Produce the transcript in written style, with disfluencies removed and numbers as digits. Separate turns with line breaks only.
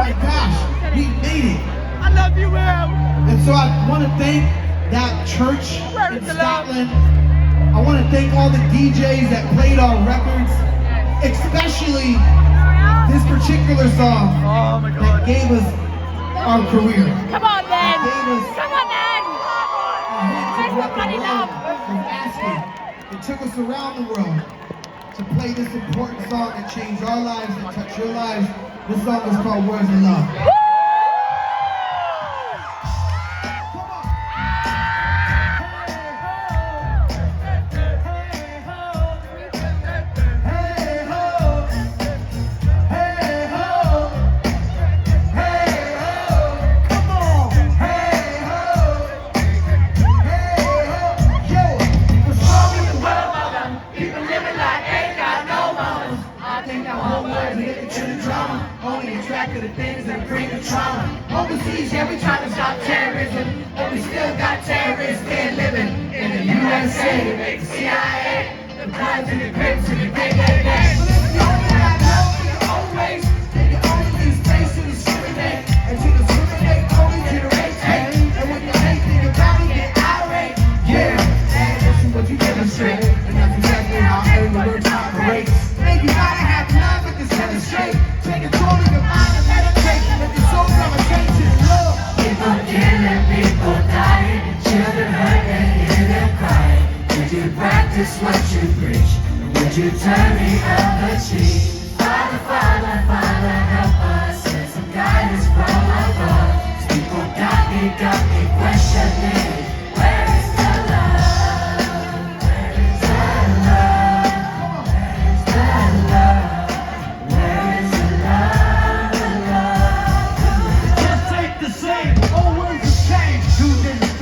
my gosh, we made it.
I love you, Will.
And so I want to thank that church in Scotland. I want to thank all the DJs that played our records, especially this particular song that gave us our career.
Come on, then.
Come
on, then. There's somebody love.
It took us around the world to play this important song that changed our lives and touched your lives. This song is called Words of Love.
To the things that bring the trauma. Overseas, yeah, we try to stop terrorism, but we still got terrorists there living in the USA, the CIA, the Bloods and the Crips and the gang. But if you only got love in your own race, then you only leave space to discriminate, and to discriminate only generates hate. And when you hate, then your body get irate. Yeah, and this is what you demonstrate, and that's exactly how anger works operates. Maybe you gotta have love at this head straight. Take control of your mind and meditate. Let your soul gravitate to love.
People killing, people dying, children hurt and hear them crying. Would you practice what you preach? Would you turn the other cheek? Father, Father, Father, help us. Send some guidance from above. People got me